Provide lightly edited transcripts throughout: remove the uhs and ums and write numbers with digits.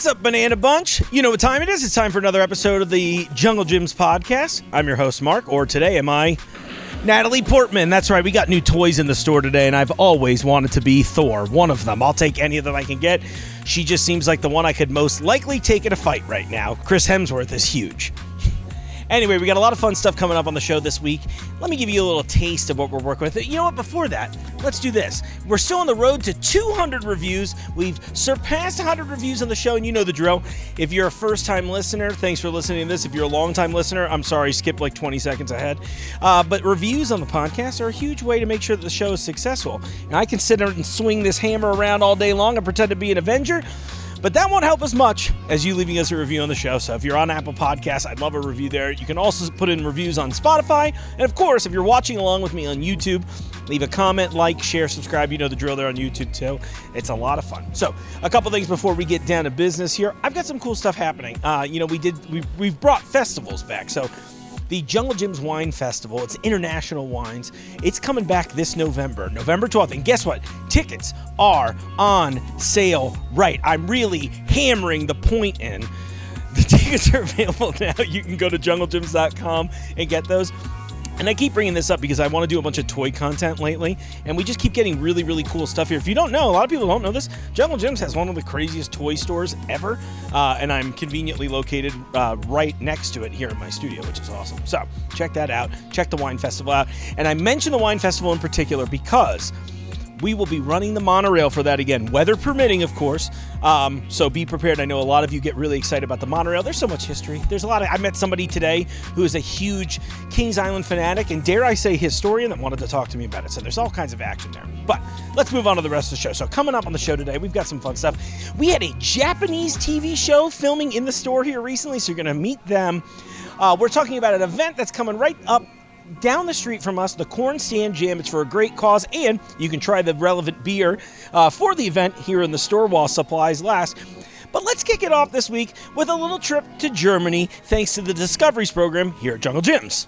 What's up, Banana Bunch? You know what time it is. It's time for another episode of the Jungle Gyms podcast. I'm your host, Mark, or today am I, Natalie Portman. That's right, we got new toys in the store today, and I've always wanted to be Thor, one of them. I'll take any of them I can get. She just seems like the one I could most likely take in a fight right now. Chris Hemsworth is huge. Anyway, we got a lot of fun stuff coming up on the show this week. Let me give you a little taste of what we're working with. You know what? Before that, let's do this. We're still on the road to 200 reviews. We've surpassed 100 reviews on the show, and you know the drill. If you're a first-time listener, thanks for listening to this. If you're a long-time listener, I'm sorry, skip like 20 seconds ahead. But reviews on the podcast are a huge way to make sure that the show is successful. And I can sit and swing this hammer around all day long and pretend to be an Avenger, but that won't help as much as you leaving us a review on the show. So if you're on Apple Podcasts, I'd love a review there. You can also put in reviews on Spotify. And of course, if you're watching along with me on YouTube, leave a comment, like, share, subscribe. You know the drill there on YouTube too. It's a lot of fun. So a couple things before we get down to business here. I've got some cool stuff happening. We've brought festivals back. So the Jungle Gyms Wine Festival, it's international wines. It's coming back this November 12th. And guess what? Tickets are on sale right. I'm really hammering the point in. The tickets are available now. You can go to junglegyms.com and get those. And I keep bringing this up because I want to do a bunch of toy content lately, and we just keep getting really, really cool stuff here. If you don't know, a lot of people don't know this, Jungle Gyms has one of the craziest toy stores ever, and I'm conveniently located right next to it here in my studio, which is awesome. So check that out. Check the Wine Festival out. And I mention the Wine Festival in particular because we will be running the monorail for that again, weather permitting, of course. So be prepared. I know a lot of you get really excited about the monorail. There's so much history. I met somebody today who is a huge Kings Island fanatic and, dare I say, historian that wanted to talk to me about it. So there's all kinds of action there. But let's move on to the rest of the show. So coming up on the show today, we've got some fun stuff. We had a Japanese TV show filming in the store here recently, so you're going to meet them. We're talking about an event that's coming right up down the street from us, the Cornstand Jam. It's for a great cause, and you can try the relevant beer for the event here in the store while supplies last. But let's kick it off this week with a little trip to Germany, thanks to the Discoveries program here at Jungle Gyms.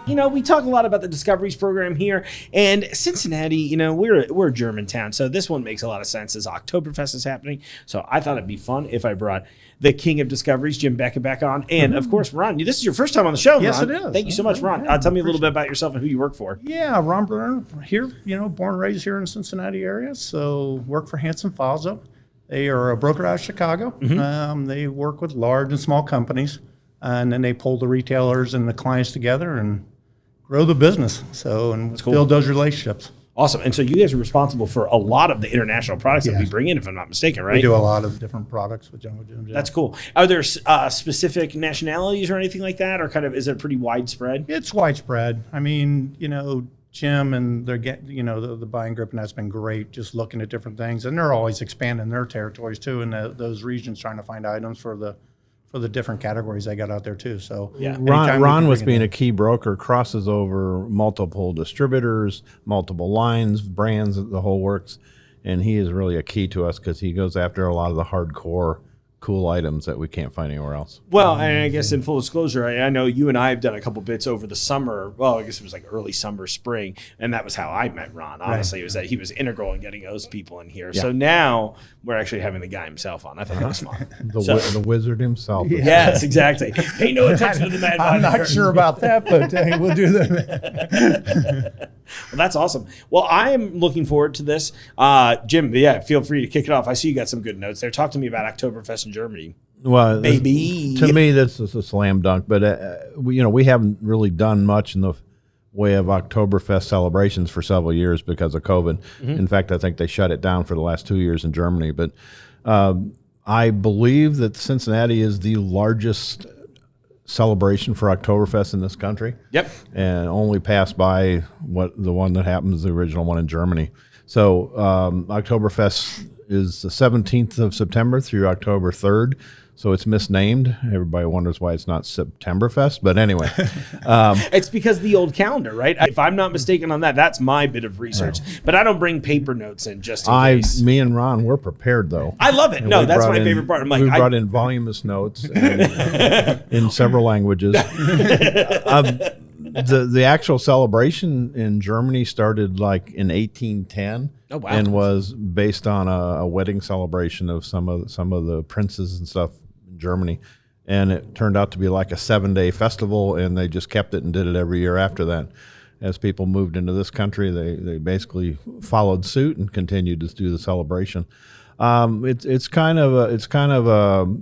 You know, we talk a lot about the Discoveries program here, and Cincinnati, you know, we're a German town, so this one makes a lot of sense as Oktoberfest is happening. So I thought it'd be fun if I brought the King of Discoveries, Jim Beckett, back on. And of course, Ron, this is your first time on the show, Ron. Yes, it is. Thank you so much, Ron. Tell me a little bit about yourself and who you work for. Yeah, Ron Brenner here, born and raised here in the Cincinnati area. So work for Hanson Falzo. They are a broker out of Chicago. Mm-hmm. They work with large and small companies, and then they pull the retailers and the clients together and grow the business. And build those relationships. Awesome. And so you guys are responsible for a lot of the international products that we bring in, if I'm not mistaken, right? We do a lot of different products with Jungle Gyms. Yeah. That's cool. Are there specific nationalities or anything like that, or is it pretty widespread? It's widespread. I mean, Jim and the buying group, and that's been great, just looking at different things. And they're always expanding their territories too in those regions, trying to find items for the different categories they got out there too. So yeah, Ron with being a key broker crosses over multiple distributors, multiple lines, brands, the whole works, and he is really a key to us because he goes after a lot of the hardcore cool items that we can't find anywhere else. Well, and I guess in full disclosure, I know you and I have done a couple bits over the summer. Well, I guess it was like early summer, spring, and that was how I met Ron. Honestly, It was that he was integral in getting those people in here. Yeah. So now we're actually having the guy himself on. I think that was fun. The wizard himself. Yeah. Yes, exactly. Pay no attention to the man. I'm not sure about that, but we'll do that. Well, that's awesome. Well, I am looking forward to this. Jim, feel free to kick it off. I see you got some good notes there. Talk to me about Oktoberfest in Germany. Well, maybe to me, this is a slam dunk, but we haven't really done much in the way of Oktoberfest celebrations for several years because of COVID. Mm-hmm. In fact, I think they shut it down for the last 2 years in Germany. But I believe that Cincinnati is the largest celebration for Oktoberfest in this country. Yep. And only passed by the one that happens, the original one in Germany. So Oktoberfest is the 17th of September through October 3rd. So it's misnamed. Everybody wonders why it's not Septemberfest, but anyway. It's because of the old calendar, right? If I'm not mistaken on that, that's my bit of research. But I don't bring paper notes in just in case. Me and Ron, we're prepared, though. I love it. No, that's my favorite part. We brought in voluminous notes in several languages. The actual celebration in Germany started like in 1810. Oh, wow. And was based on a wedding celebration of some of the princes and stuff in Germany. And it turned out to be like a 7-day festival, and they just kept it and did it every year after that. As people moved into this country, they basically followed suit and continued to do the celebration. It's kind of a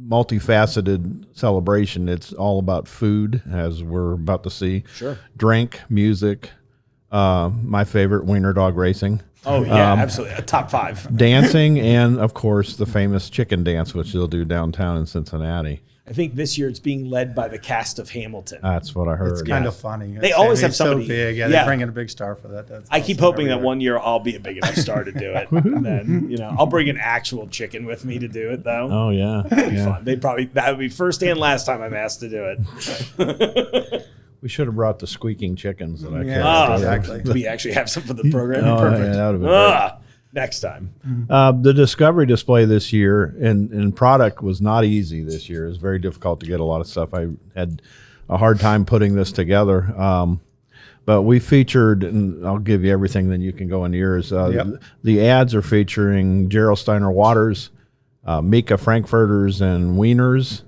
multifaceted celebration. It's all about food, as we're about to see. Sure. Drink, music, my favorite, wiener dog racing. Oh, yeah, absolutely. Top 5. Dancing, and, of course, the famous chicken dance, which they'll do downtown in Cincinnati. I think this year it's being led by the cast of Hamilton. That's what I heard. It's kind of funny. They always have somebody. So big. Yeah, they bring in a big star for that. That's I keep awesome hoping every that one year I'll be a big enough star to do it. And then, I'll bring an actual chicken with me to do it, though. Oh, yeah. That'd be fun. That would be first and last time I'm asked to do it. We should have brought the squeaking chickens that I Yeah, kept. exactly. Do we actually have some for the program? Oh, Perfect. yeah, that would have been great. Next time. The Discovery display this year and product was not easy this year. It was very difficult to get a lot of stuff. I had a hard time putting this together. But we featured, and I'll give you everything, then you can go into yours. The ads are featuring Gerolsteiner Waters, Mika Frankfurters and Wieners,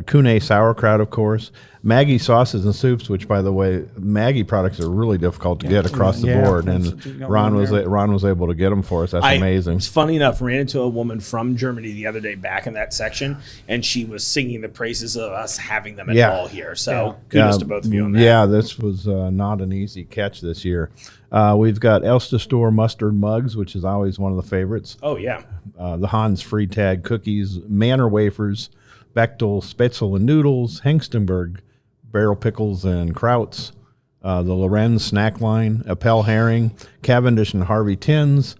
Kune sauerkraut, of course, Maggie sauces and soups, which, by the way, Maggie products are really difficult to get across the board, and Ron was able to get them for us. That's amazing. It's funny enough, ran into a woman from Germany the other day back in that section, and she was singing the praises of us having them at all here. So kudos to both of you on that. Yeah, this was not an easy catch this year. We've got Elster Store mustard mugs, which is always one of the favorites. Oh, yeah. The Hans Freitag cookies, Manor wafers, Bechtel Spätzle and noodles, Hengstenberg barrel pickles and krauts, the Lorenz snack line, Appel herring, Cavendish and Harvey tins,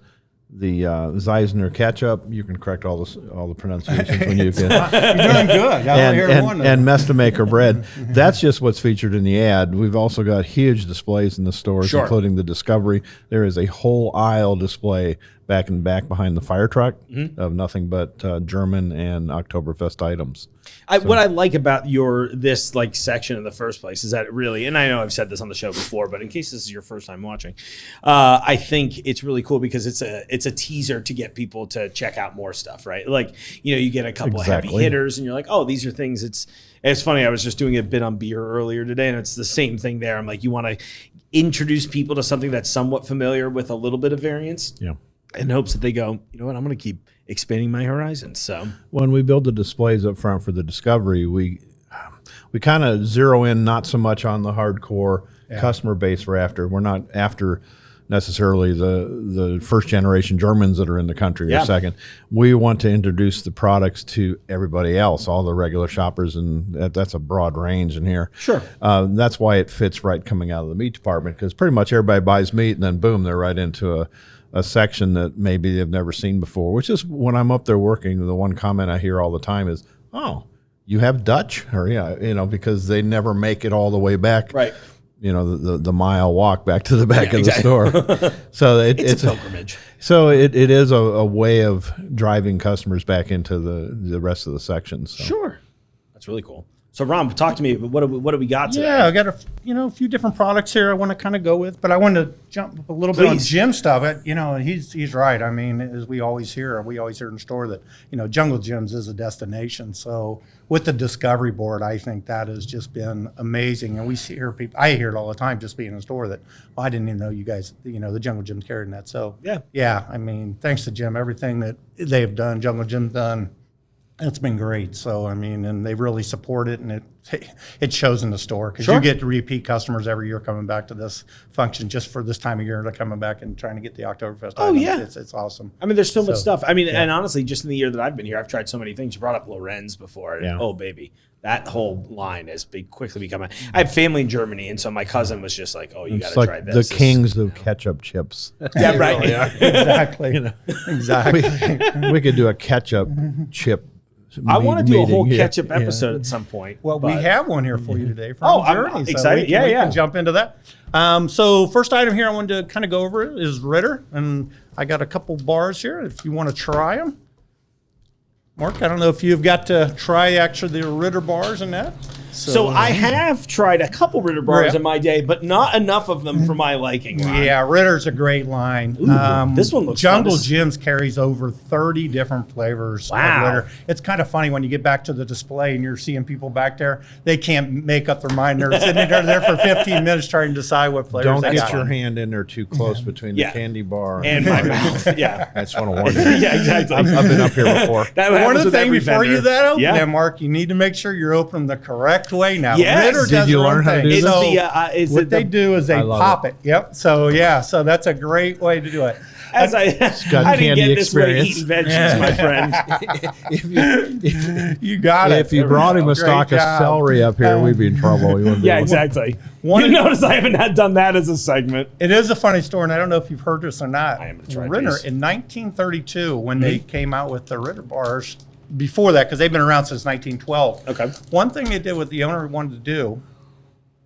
the Zeisner ketchup. You can correct all the pronunciations when you can. You're doing good. And Mestemaker bread. That's just what's featured in the ad. We've also got huge displays in the stores, including the Discovery. There is a whole aisle display back behind the fire truck of nothing but German and Oktoberfest items. What I like about this section in the first place is that it really, and I know I've said this on the show before, but in case this is your first time watching, I think it's really cool because it's a teaser to get people to check out more stuff, right? You get a couple of heavy hitters, and you're like, oh, these are things. It's funny. I was just doing a bit on beer earlier today, and it's the same thing there. I'm like, you want to introduce people to something that's somewhat familiar with a little bit of variance. Yeah. In hopes that they go, you know what, I'm going to keep expanding my horizons. So when we build the displays up front for the Discovery, we kind of zero in not so much on the hardcore customer base we're after. We're not after necessarily the first generation Germans that are in the country or second. We want to introduce the products to everybody else, all the regular shoppers, and that's a broad range in here. Sure. That's why it fits right coming out of the meat department, because pretty much everybody buys meat and then boom, they're right into a section that maybe they've never seen before, which is when I'm up there working, the one comment I hear all the time is, oh, you have Dutch? Or because they never make it all the way back. Right. The mile walk back to the back of the store. So it's a pilgrimage. So it is a way of driving customers back into the rest of the sections. So. Sure. That's really cool. So, Ron, talk to me. What do we got today? Yeah, I got a few different products here I want to kind of go with, but I want to jump a little bit on Jim stuff. He's right. I mean, as we always hear in the store that Jungle Jim's is a destination. So with the Discovery board, I think that has just been amazing. And I hear it all the time just being in the store that, well, I didn't even know you guys, the Jungle Jim's carrying that. So yeah. I mean, thanks to Jim, everything that they've done, Jungle Jim's done. It's been great. So, I mean, and they really support it, and it shows in the store because you get repeat customers every year coming back to this function just for this time of year. They're coming back and trying to get the Oktoberfest items. It's awesome. I mean, there's so much stuff. I mean, and honestly, just in the year that I've been here, I've tried so many things. You brought up Lorenz before. Yeah. Oh, baby. That whole line has quickly become I have family in Germany, and so my cousin was just like, oh, you got to try this. The kings of ketchup chips. Yeah, right. Exactly. Exactly. We could do a ketchup chip. I want to do a whole ketchup episode at some point. Well, we have one here for you today from Germany. I'm excited. We can jump into that. So first item here I wanted to kind of go over is Ritter, and I got a couple bars here if you want to try them. Mark, I don't know if you've got to try actually the Ritter bars and that. So I have tried a couple Ritter bars in my day, but not enough of them for my liking. Ron. Yeah, Ritter's a great line. Ooh, this one looks Jungle fun. Jim's carries over 30 different flavors of Ritter. It's kind of funny when you get back to the display and you're seeing people back there, they can't make up their mind. They're sitting there for 15 minutes trying to decide what flavors Don't they get got. your hand in there too close between the candy bar and my mouth. Yeah. I just want to warn you. Yeah, exactly. I've been up here before. One of the things before you open them, Mark, you need to make sure you're opening the correct way now. Yes. Ritter does Did you their learn own how to thing. do So this? what they do is they pop it. Yep. So so that's a great way to do it. As I didn't get this way experience. eating veggies, my friend. You got it. If you brought him a stalk of celery up here, we'd be in trouble. Yeah, exactly. You notice I haven't done that as a segment. It is a funny story, and I don't know if you've heard this or not. I am going to try Ritter, these. in 1932, when they came out with the Ritter bars, before that, because they've been around since 1912. Okay. One thing they did, what the owner wanted to do,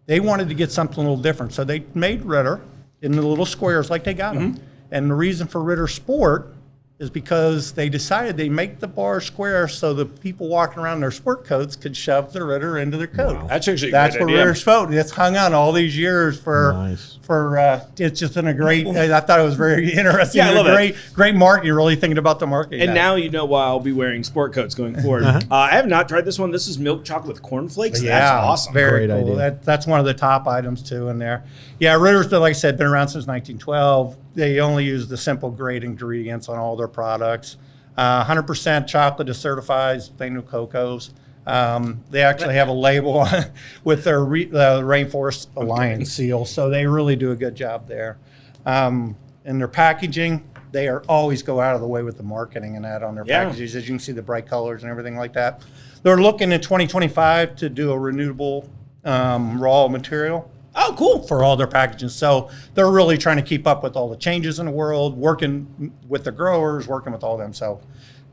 they wanted to get something a little different. So they made Ritter in the little squares like they got them. And the reason for Ritter Sport is because they decided they make the bar square so the people walking around in their sport coats could shove the Ritter into their coat. Wow. That's actually a That's great what idea. Ritter Sport. It's hung on all these years for it's just been a great. I thought it was very interesting. Yeah, I love it. Great marketing. Really thinking about the marketing. And now you know why I'll be wearing sport coats going forward. I have not tried this one. This is milk chocolate with cornflakes. Yeah, That's awesome. Very Great cool. idea. That's one of the top items too in there. Yeah, Ritter's been, like I said, been around since 1912. They only use the simple great ingredients on all their products. 100% chocolate is certified, they know cocos. They actually have a label on, with their Rainforest Alliance seal, so they really do a good job there. In their packaging, they are always go out of the way with the marketing and that on their packages. As you can see, the bright colors and everything like that. They're looking in 2025 to do a renewable raw material. Oh, cool. For all their packaging. So they're really trying to keep up with all the changes in the world, working with the growers, working with all them. So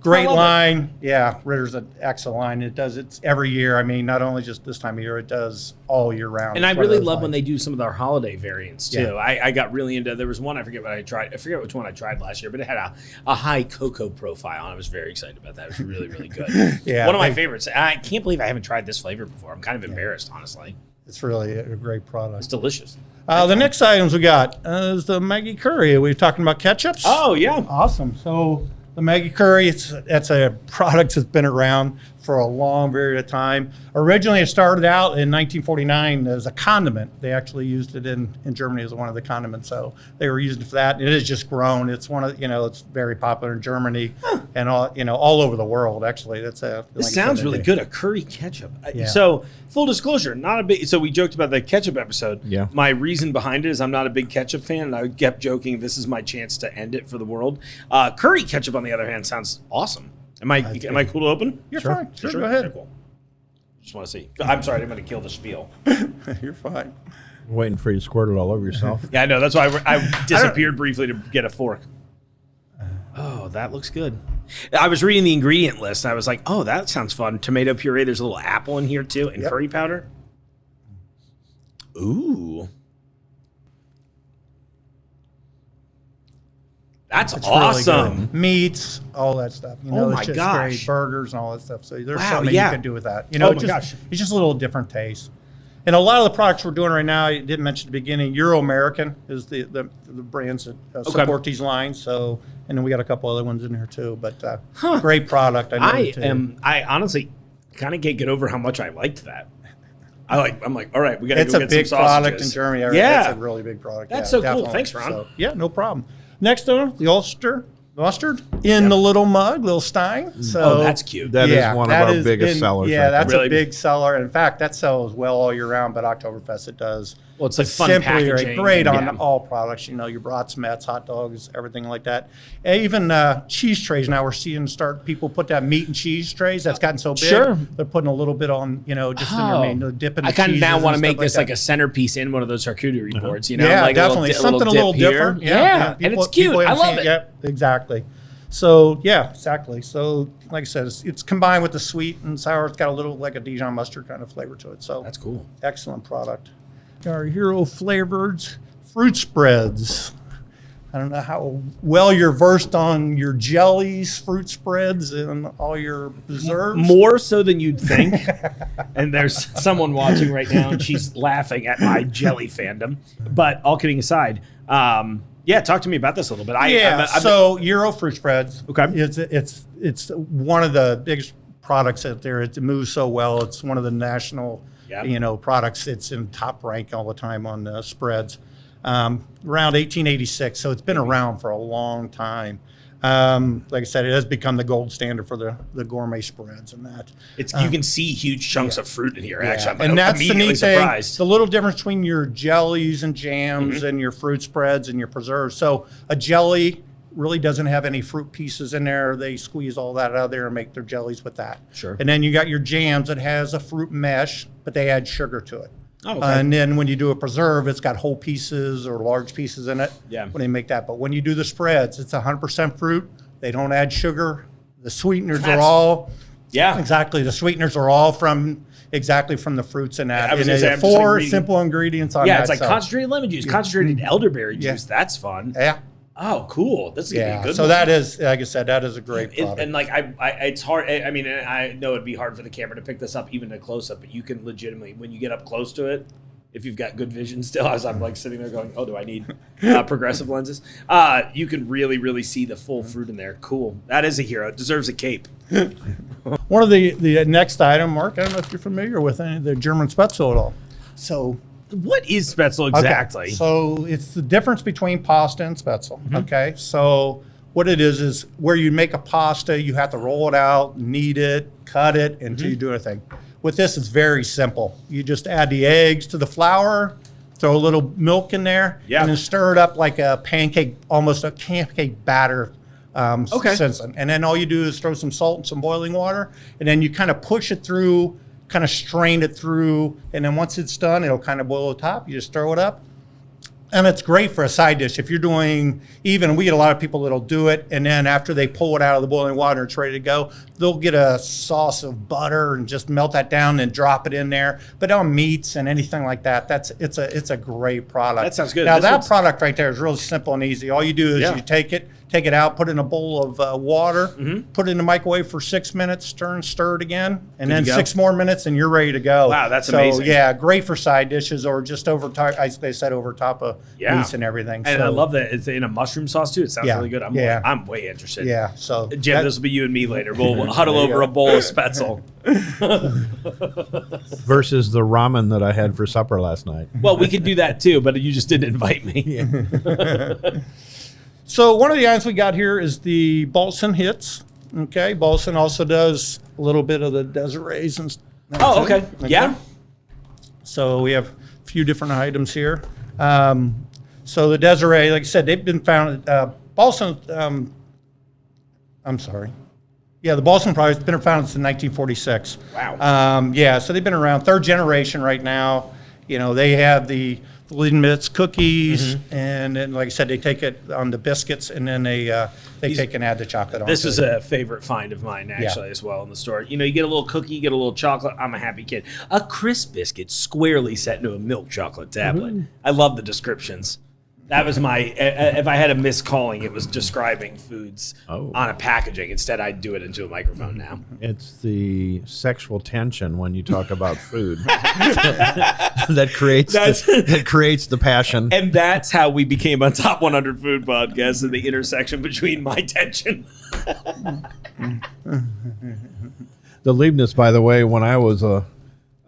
great line. Yeah, Ritter's an excellent line. It does it every year. I mean, not only just this time of year, it does all year round. And I really love when they do some of their holiday variants too. Yeah. I got really into, there was one, I forget what I tried. I forget which one I tried last year, but it had a high cocoa profile. And I was very excited about that. It was really, really good. Yeah, one of my favorites. I can't believe I haven't tried this flavor before. I'm kind of embarrassed, honestly. It's really a great product. It's delicious. The next items we got is the Maggie Curry. We were talking about ketchups. Oh, yeah. Awesome. So the Maggie Curry, that's a product that's been around for a long period of time. Originally, it started out in 1949 as a condiment. They actually used it in Germany as one of the condiments. So they were using it for that. It has just grown. It's one of, it's very popular in Germany and all over the world. Actually, that's This sounds really good. A curry ketchup. So full disclosure, not a big. So we joked about the ketchup episode. Yeah. My reason behind it is I'm not a big ketchup fan, and I kept joking this is my chance to end it for the world. Curry ketchup, on the other hand, sounds awesome. Am I cool to open? You're fine. Sure, go ahead. Cool. Just want to see. I'm sorry, I'm going to kill the spiel. You're fine. Waiting for you to squirt it all over yourself. Yeah, I know. That's why I disappeared briefly to get a fork. Oh, that looks good. I was reading the ingredient list, and I was like, oh, that sounds fun. Tomato puree. There's a little apple in here, too, and curry powder. Ooh. That's awesome. Really meats, all that stuff. Oh my it's just gosh. great. Burgers and all that stuff. So there's Wow, something yeah. you can do with that. Oh my gosh. It's just a little different taste. And a lot of the products we're doing right now, I didn't mention at the beginning, Euro American is the brands that support these lines. So, and then we got a couple other ones in here too. But great product. I honestly kind of can't get over how much I liked that. I'm like, all right, we got to go get some sausages. It's a big product in Germany. Yeah. It's a really big product. That's so definitely. cool. Thanks, Ron. So, yeah, no problem. Next one, the Ulster mustard in the little mug, little stein. So that's cute. That is one of our biggest sellers. Yeah, right that's there. a big seller. In fact, that sells well all year round, but Oktoberfest it does. Well, it's like fun Simply packaging. great on Yeah. all products. Your brats, mets, hot dogs, everything like that. And even cheese trays. Now we're seeing people put that meat and cheese trays. That's gotten so big. Sure. They're putting a little bit on, just in their main, dipping. I kind of now want to make this like that. a centerpiece in one of those charcuterie boards. Yeah, like definitely. Something a little dip here. different. Yeah. And it's cute. I love it. Yep, exactly. So, yeah, exactly. So, like I said, it's combined with the sweet and sour. It's got a little like a Dijon mustard kind of flavor to it. So That's cool. Excellent product. Our hero flavored fruit spreads. I don't know how well you're versed on your jellies, fruit spreads, and all your preserves. More so than you'd think. And there's someone watching right now, and she's laughing at my jelly fandom. But all kidding aside, yeah, talk to me about this a little bit. So Euro fruit spreads. Okay. It's one of the biggest products out there. It moves so well. It's one of the national, products. It's in top rank all the time on spreads. Around 1886, so it's been around for a long time. Like I said, it has become the gold standard for the gourmet spreads and that. You can see huge chunks of fruit in here. Actually, and that's the neat surprised. thing. The little difference between your jellies and jams and your fruit spreads and your preserves. So a jelly really doesn't have any fruit pieces in there. They squeeze all that out of there and make their jellies with that. Sure. And then you got your jams that has a fruit mesh, but they add sugar to it. Oh, okay. And then when you do a preserve, it's got whole pieces or large pieces in it. Yeah. When they make that. But when you do the spreads, it's 100% fruit. They don't add sugar. The sweeteners are all exactly. The sweeteners are all from the fruits in that. I was and gonna say, four simple ingredients on that. Yeah, it's like concentrated lemon juice, concentrated elderberry juice. That's fun. Yeah. Oh, cool. This is gonna be a good. So one. that is, like I said, that is a great product. And like it's hard. I mean, I know it'd be hard for the camera to pick this up even at close up, but you can legitimately, when you get up close to it, if you've got good vision still, as I'm like sitting there going, oh, do I need progressive lenses? You can really, really see the full fruit in there. Cool. That is a hero. It deserves a cape. One of the next item, Mark, I don't know if you're familiar with any of the German Spätzle at all. So what is Spätzle exactly? Okay. So it's the difference between pasta and Spätzle. Okay. So what it is where you make a pasta, you have to roll it out, knead it, cut it until you do anything. With this, it's very simple. You just add the eggs to the flour, throw a little milk in there, and then stir it up like a pancake, almost a pancake batter. And then all you do is throw some salt and some boiling water, and then you kind of push it through, kind of strain it through, and then once it's done, it'll kind of boil the top. You just throw it up. And it's great for a side dish. If you're doing, we get a lot of people that'll do it, and then after they pull it out of the boiling water and it's ready to go, they'll get a sauce of butter and just melt that down and drop it in there. But on meats and anything like that, it's a great product. That sounds good. Now that product right there is really simple and easy. All you do is you take it out, put it in a bowl of water, put it in the microwave for 6 minutes, stir it again, and then 6 more minutes, and you're ready to go. Wow, that's amazing. So yeah, great for side dishes or just over top. They said over top of meats and everything. And I love that it's in a mushroom sauce too. It sounds really good. I'm way interested. Yeah. So Jim, this will be you and me later. We'll huddle over a bowl of Spätzle. Versus the ramen that I had for supper last night. Well, we could do that too, but you just didn't invite me. So one of the items we got here is the Balsan Hits. Okay, Balsan also does a little bit of the Desirees and. Oh, okay. Yeah. So we have a few different items here. So the Desiree, like I said, they've been founded. Balsan. I'm sorry. Yeah, the Balsan product has been founded since 1946. Wow. So they've been around, third generation right now. They have the Lindt cookies, and then, like I said, they take it on the biscuits, and then they take and add the chocolate on. This is a favorite find of mine, actually, as well in the store. You get a little cookie, you get a little chocolate. I'm a happy kid. A crisp biscuit squarely set into a milk chocolate tablet. I love the descriptions. That was my, if I had a miscalling, it was describing foods on a packaging. Instead, I'd do it into a microphone now. It's the sexual tension when you talk about food that creates the passion. And that's how we became a Top 100 Food Podcast, in the intersection between my tension. The Leibniz, by the way, when I was a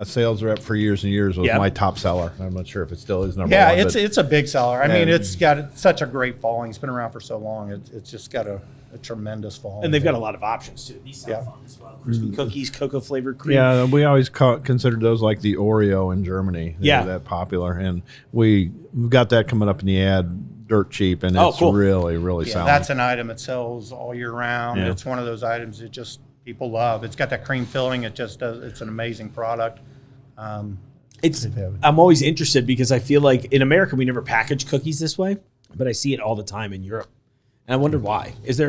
sales rep for years and years, was my top seller. I'm not sure if it still is number one. Yeah, it's a big seller. I mean, it's got such a great following. It's been around for so long. It's just got a tremendous following. And they've got a lot of options, too. These sound fun as well. Crispy cookies, cocoa-flavored cream. Yeah, we always considered those like the Oreo in Germany. They're that popular. And we've got that coming up in the ad dirt cheap, and it's really, really solid. That's an item that sells all year round. It's one of those items that just people love. It's got that cream filling. It just does. It's an amazing product. I'm always interested because I feel like in America we never package cookies this way, but I see it all the time in Europe. And I wonder why. Is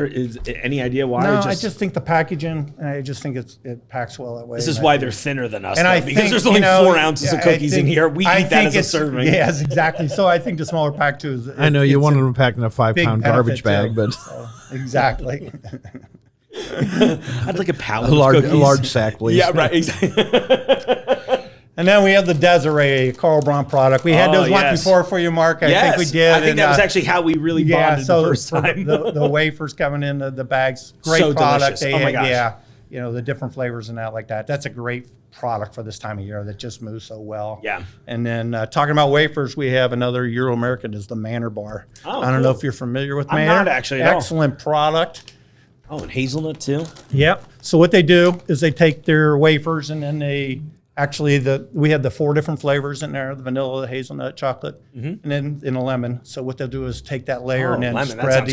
any idea why? No, I just think the packaging, I just think it packs well that way. This is why they're thinner than us, and though, I because think, there's only 4 ounces of cookies in here. We eat that as a serving. Yes, exactly. So I think the smaller pack too is. I know you wanted them packed in a 5-pound garbage bag, but exactly. I'd like a pallet a of cookies. large sack, please. Yeah, right. Exactly. And then we have the Desiree Carl Braun product. We had those once before for you, Mark. I think we did. I think that was actually how we really bonded the first time. the wafers coming in the bags, great So product. delicious. Oh my gosh. Yeah, the different flavors and that like that. That's a great product for this time of year that just moves so well. Yeah. And then talking about wafers, we have another Euro American is the Manor Bar. Oh, I don't know if you're familiar with Manor. I'm not actually at all. Excellent product. Oh, and hazelnut too. Yep. So what they do is they take their wafers and then they we had the 4 different flavors in there: the vanilla, the hazelnut, chocolate, and then in a lemon. So what they'll do is take that layer and then lemon. spread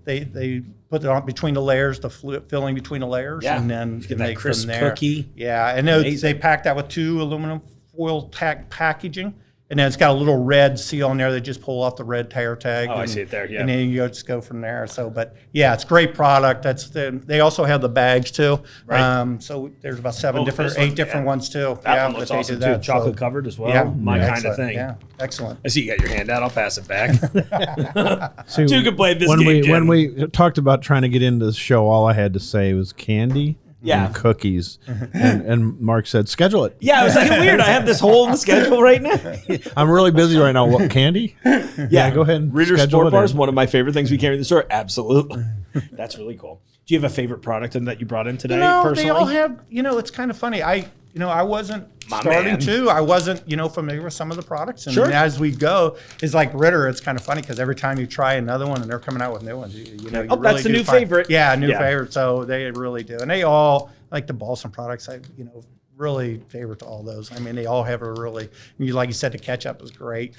They put it on between the layers, the filling between the layers, and then get they that crisp from there. cookie. Yeah, and they pack that with 2 aluminum foil packaging. And then it's got a little red seal on there. They just pull off the red tear tag. Oh, I see it there, yeah. And then you just go from there. So, but yeah, it's a great product. They also have the bags too. Right. So there's about 8 different ones too. That one looks awesome too. Chocolate covered as well. Yeah, My kind of thing. Yeah, excellent. I see you got your hand out. I'll pass it back. See, Two could play this when game, Jim. when we talked about trying to get into the show, all I had to say was candy. Yeah. And cookies. and Mark said, schedule it. Yeah, it was like weird. I have this hole in the schedule right now. I'm really busy right now. What, candy? Yeah, go ahead and Ritter's schedule Sport it Bars, in. one of my favorite things we carry in the store. Absolutely. That's really cool. Do you have a favorite product that you brought in today, personally? They all have, it's kind of funny. I wasn't I wasn't, familiar with some of the products. And as we go, it's like Ritter, it's kind of funny because every time you try another one and they're coming out with new ones, you really that's the new favorite. Yeah, new favorite. So they really do. And they all, like the balsam products, really favorite to all those. I mean, they all have a really, like you said, the ketchup is great.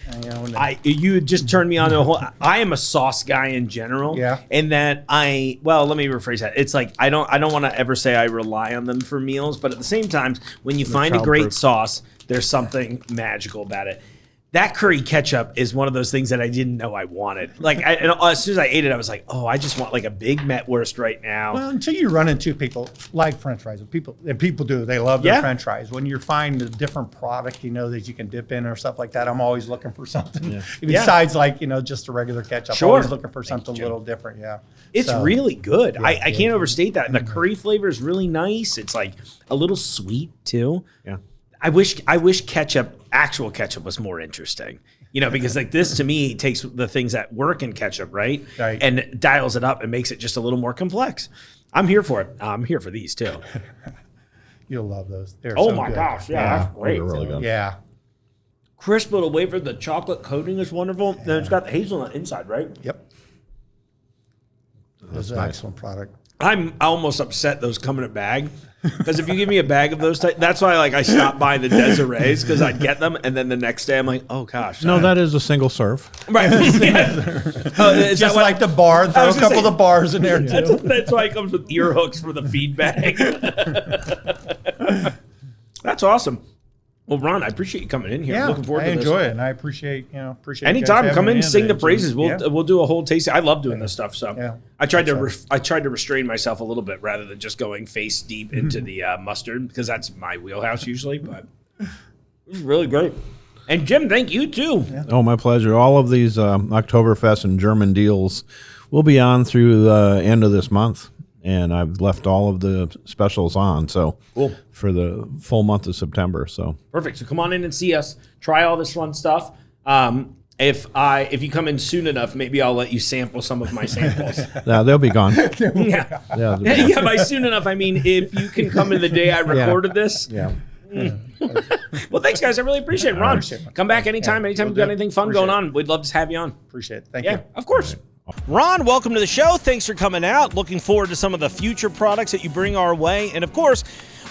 You just turned me on to a whole. I am a sauce guy in general. Yeah. And that let me rephrase that. It's like I don't want to ever say I rely on them for meals, but at the same time, when you find a great sauce, there's something magical about it. That curry ketchup is one of those things that I didn't know I wanted. Like, as soon as I ate it, I was like, oh, I just want like a big Metwurst right now. Well, until you run into people like French fries, people do. They love their French fries. When you find a different product, that you can dip in or stuff like that, I'm always looking for something. Besides, just a regular ketchup. Sure. I'm always looking for something a little different. Yeah. It's really good. I can't overstate that. And the curry flavor is really nice. It's like a little sweet too. Yeah. I wish actual ketchup was more interesting, because like this to me takes the things that work in ketchup, right? And dials it up and makes it just a little more complex. I'm here for it. I'm here for these too. You'll love those. They're Oh so my good. gosh. Yeah, that's great. They're really good. Yeah. Crisp little wafer. The chocolate coating is wonderful. Then it's got the hazelnut inside, right? Yep. That's an excellent product. I'm almost upset those come in a bag. Because if you give me a bag of those, that's why I stopped buying the Desirees because I'd get them, and then the next day I'm like, oh gosh. No, that is a single serve. Right. Just like the bar, throw a couple of the bars in there too. That's why it comes with ear hooks for the feed bag. That's awesome. Well, Ron, I appreciate you coming in here. Yeah, Looking forward to this. I enjoy it, and I appreciate you guys Anytime, having come in me and sing the praises. Yeah. We'll do a whole tasting. I love doing this stuff. So Yeah. I tried to restrain myself a little bit rather than just going face deep into the mustard because that's my wheelhouse usually. But it was really great. And Jim, thank you too. Yeah. Oh, my pleasure. All of these Oktoberfest and German deals will be on through the end of this month. And I've left all of the specials on, so cool. For the full month of September. So perfect. So come on in and see us. Try all this fun stuff. If you come in soon enough, maybe I'll let you sample some of my samples. yeah, they'll be gone. Yeah. Yeah. By soon enough, I mean if you can come in the day I recorded this. Yeah. Well, thanks, guys. I really appreciate it. Ron, come back anytime. Anytime you've got anything fun going on, we'd love to have you on. Appreciate it. Thank you. Of course. Ron, welcome to the show. Thanks for coming out. Looking forward to some of the future products that you bring our way. And of course,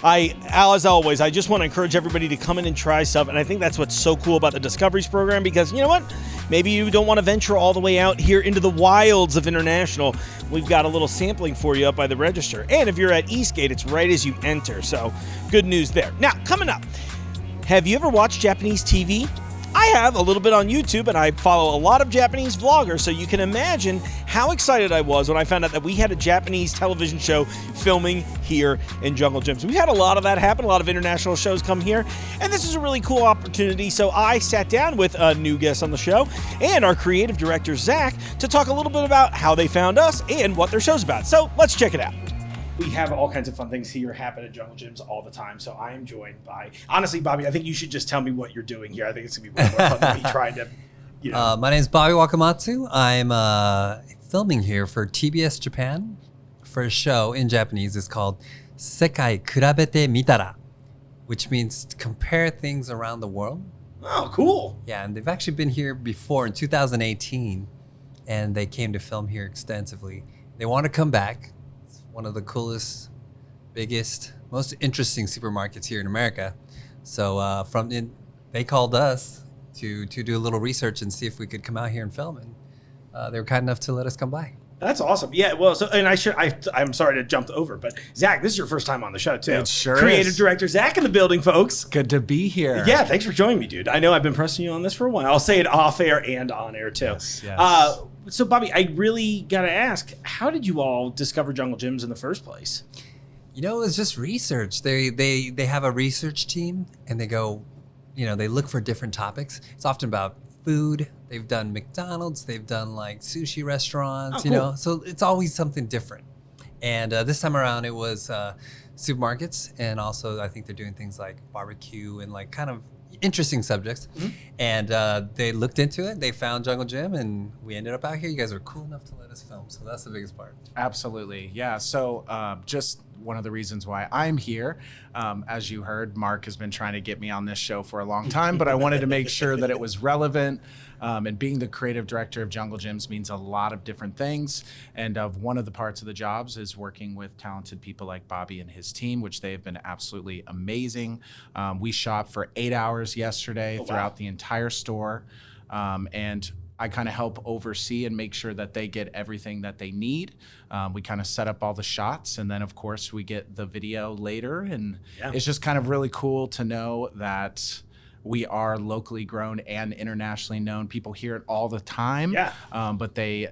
as always, I just want to encourage everybody to come in and try stuff. And I think that's what's so cool about the Discoveries program because you know what? Maybe you don't want to venture all the way out here into the wilds of International. We've got a little sampling for you up by the register. And if you're at Eastgate, it's right as you enter. So good news there. Now, coming up, have you ever watched Japanese TV? I have a little bit on YouTube, and I follow a lot of Japanese vloggers, so you can imagine how excited I was when I found out that we had a Japanese television show filming here in Jungle Gyms. We've had a lot of that happen, a lot of international shows come here, and this is a really cool opportunity. So I sat down with a new guest on the show and our creative director, Zach, to talk a little bit about how they found us and what their show's about. So let's check it out. We have all kinds of fun things here happen at Jungle Gyms all the time. So I am joined by, honestly, Bobby, I think you should just tell me what you're doing here. I think it's going to be way more fun than me trying to, you know. My name is Bobby Wakamatsu. I'm filming here for TBS Japan for a show in Japanese. It's called Sekai Kurabete Mitara, which means to compare things around the world. Oh, cool. Yeah, and they've actually been here before in 2018, and they came to film here extensively. They want to come back. One of the coolest, biggest, most interesting supermarkets here in America. So they called us to do a little research and see if we could come out here and film. And they were kind enough to let us come by. That's awesome. Yeah, well, so, and I'm sorry to jump over, but Zach, this is your first time on the show, too. It sure Creative is. Director Zach in the building, folks. Good to be here. Yeah, thanks for joining me, dude. I know I've been pressing you on this for a while. I'll say it off air and on air, too. Yes. So, Bobby, I really got to ask, how did you all discover Jungle Gyms in the first place? You know, it's just research. They have a research team, and they go, they look for different topics. It's often about food. They've done McDonald's. They've done like sushi restaurants, cool. So it's always something different. And this time around, it was supermarkets. And also, I think they're doing things like barbecue and like kind of interesting subjects. Mm-hmm. And they looked into it. They found Jungle Gym, and we ended up out here. You guys were cool enough to let us film. So that's the biggest part. Absolutely. Yeah. So just one of the reasons why I'm here, as you heard, Mark has been trying to get me on this show for a long time, but I wanted to make sure that it was relevant. And being the creative director of Jungle Gyms means a lot of different things. And one of the parts of the jobs is working with talented people like Bobby and his team, which they have been absolutely amazing. We shot for 8 hours yesterday throughout the entire store. And I kind of help oversee and make sure that they get everything that they need. We kind of set up all the shots, and then of course we get the video later. And it's just kind of really cool to know that we are locally grown and internationally known. People hear it all the time, but they